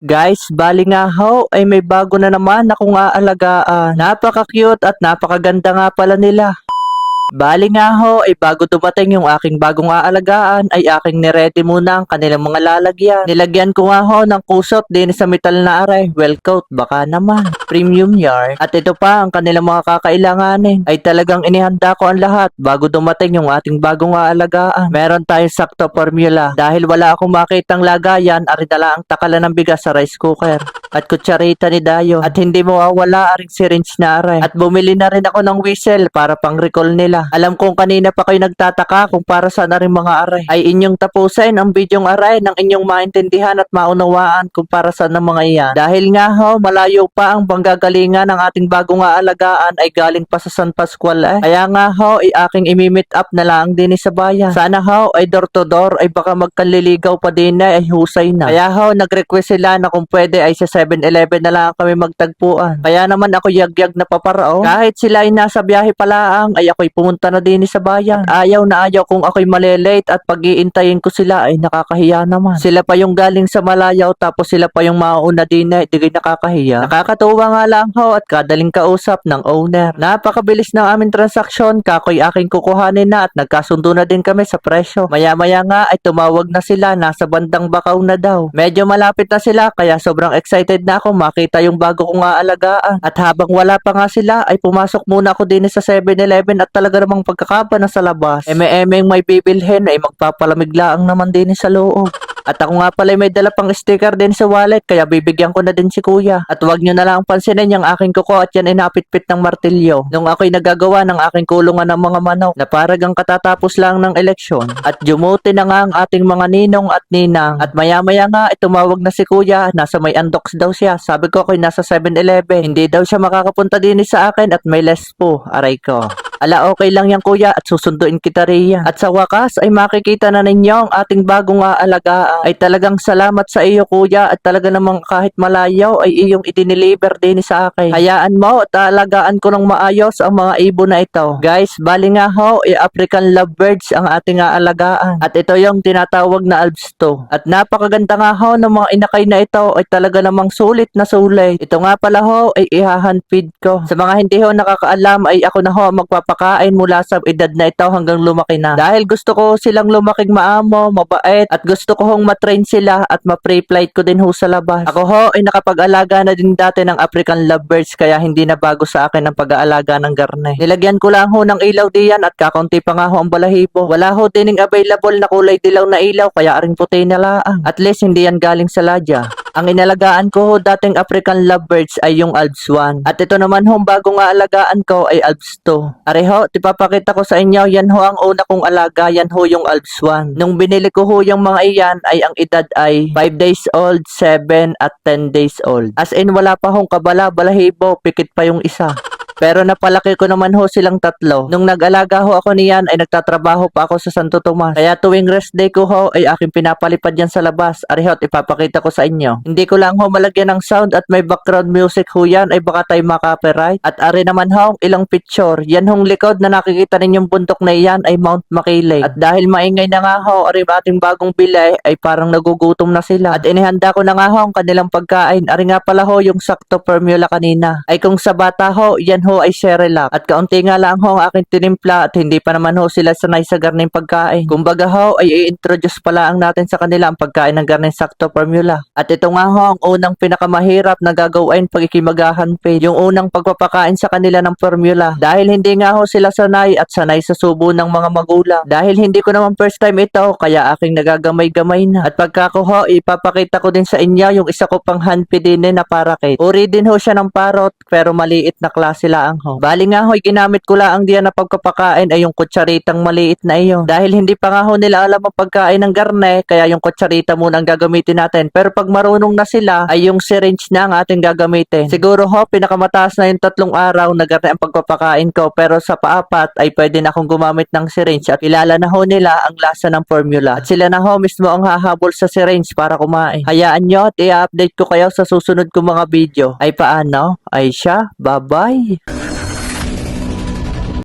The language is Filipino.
Guys, bali nga ho, ay may bago na naman akong aalagaan. Napaka-cute at napakaganda nga pala nila. Bali nga ho, ay bago dumating yung aking bagong aalagaan, ay aking niredy muna ang kanilang mga lalagyan. Nilagyan ko nga ho ng kusot din sa metal na aray. Well coat, baka naman. Premium yarn. At ito pa ang kanilang mga kakailanganin. Ay talagang inihanda ko ang lahat bago dumating yung ating bagong aalagaan. Meron tayong sakto formula. Dahil wala akong makitang lagayan, aridala ang takalan ng bigas sa rice cooker. At kutsarita ni Dayo. At hindi mawawala aring syringe na aray. At bumili na rin ako ng whistle para pang recall nila. Alam kong kanina pa kayo nagtataka kung para saan na rin mga aray. Ay inyong tapusin ang bidyong aray ng inyong maintindihan at maunawaan kung para saan ng mga iyan. Dahil nga ho, malayo pa ang banggagalingan ng ating bagong aalagaan ay galing pa sa San Pascual eh. Kaya nga ho, ay aking imi-meet up na lang din sa bayan. Sana ho, ay door to door ay baka magkanliligaw pa din ay husay na. Kaya ho, nag-request sila na kung pwede ay sa 7-Eleven na lang kami magtagpuan. Kaya naman ako yagyag na paparao. Kahit sila ay nasa biyahe palaang ay ako'y pumunta na din sa bayan. Ayaw na ayaw kung ako'y malilate at pag-iintayin ko sila ay nakakahiya naman. Sila pa yung galing sa malayaw tapos sila pa yung mauna din ay di nakakahiya. Nakakatuwa nga lang ho at kadaling kausap ng owner. Napakabilis ng aming transaksyon, kakoy aking kukuhanin na at nagkasundo na din kami sa presyo. Maya-maya nga ay tumawag na sila, nasa bandang Bakaw na daw. Medyo malapit na sila kaya sobrang excited na ako makita yung bago kong aalagaan. At habang wala pa nga sila ay pumasok muna ako din sa 7-Eleven at talaga namang pagkakaba na sa labas. Eme-emeng may bibilhin ay magpapalamig lang naman din sa loob. At ako nga pala may dala pang sticker din sa wallet kaya bibigyan ko na din si kuya. At wag nyo na lang pansinin yung aking kuko at yan ay napitpit ng martilyo. Nung ako'y nagagawa ng aking kulungan ng mga manok na paragang katatapos lang ng eleksyon. At jumuti na nga ang ating mga ninong at ninang. At maya-maya nga ay tumawag na si kuya, nasa may Andox daw siya. Sabi ko ako'y nasa 7-Eleven. Hindi daw siya makakapunta din sa akin at may less po. Aray ko. Ala okay lang yan kuya at susunduin kita riyan. At sa wakas ay makikita na ninyo ang ating bagong aalagaan. Ay talagang salamat sa iyo kuya at talaga namang kahit malayaw ay iyong itiniliver din sa akin. Hayaan mo at aalagaan ko ng maayos ang mga ibon na ito. Guys, bali nga ho, African lovebirds ang ating aalagaan. At ito yung tinatawag na Alps 2. At napakaganda nga ho ng mga inakay na ito ay talaga namang sulit na sulit. Ito nga pala ho ay ihahan feed ko. Sa mga hindi ho nakakaalam ay ako na ho magpapakain mula sa edad na ito hanggang lumaki na. Dahil gusto ko silang lumaking maamo, mabait at gusto ko hong matrain sila at ma-pre-flight ko din ho sa labas. Ako ho ay nakapag-alaga na din dati ng African lovebirds kaya hindi na bago sa akin ang pag-aalaga ng garne. Nilagyan ko lang ho ng ilaw diyan at kakaunti pa nga ho ang balahibo. Wala ho dining available na kulay dilaw na ilaw kaya aring puti na laang. At least hindi yan galing sa ladya. Ang inalagaan ko ho dating African lovebirds ay yung Alps 1. At ito naman ho bagong aalagaan ko ay Alps 2. Areho, tipapakita ko sa inyo, yan ho ang una kong alaga, yan ho yung Alps 1. Nung binili ko ho yung mga iyan ay ang edad ay 5 days old, 7 at 10 days old. As in wala pa hong kabala, balahibo, pikit pa yung isa. Pero napalaki ko naman ho silang tatlo. Nung nag-alaga ho ako niyan ay nagtatrabaho pa ako sa Santo Tomas. Kaya tuwing rest day ko ho ay aking pinapalipad yan sa labas. Arihot, ipapakita ko sa inyo. Hindi ko lang ho malagyan ng sound at may background music ho yan ay baka tayo makapiright. At ari naman ho ilang picture. Yan hong likod na nakikita ninyong bundok na iyan ay Mount Makiling. At dahil maingay na nga ho ari ating bagong bilay ay parang nagugutom na sila. At inihanda ko na nga ho ang kanilang pagkain. Ari nga pala ho yung sakto formula kanina. Ay kung sa bata ho, yan ho ay Cerelac. At kaunti nga lang ho ang aking tinimpla at hindi pa naman ho sila sanay sa garning pagkain. Kumbaga ho ay i-introduce pala ang natin sa kanila ang pagkain ng garning sakto formula. At ito nga ho ang unang pinakamahirap na gagawin pag ikimagahan feed. Yung unang pagpapakain sa kanila ng formula. Dahil hindi nga ho sila sanay at sanay sa subo ng mga magulang. Dahil hindi ko naman first time ito kaya aking nagagamay-gamay na. At pagka ko ho ipapakita ko din sa inyo yung isa ko pang hand feed din na parakit. Uri din ho siya ng parrot pero maliit na klase lang ho. Bali nga ho, ginamit ko lang diyan na pagkapakain ay yung kutsaritang maliit na iyo. Dahil hindi pa nga ho nila alam ang pagkain ng garne, kaya yung kutsarita muna ang gagamitin natin. Pero pag marunong na sila, ay yung syringe na ang ating gagamitin. Siguro ho, pinakamataas na yung 3 araw na garne ang pagpapakain ko. Pero sa paapat ay pwede na akong gumamit ng syringe at kilala na ho nila ang lasa ng formula. At sila na ho mismo ang hahabol sa syringe para kumain. Hayaan nyo at i-update ko kayo sa susunod kong mga video. Ay paano? Ay siya, bye-bye!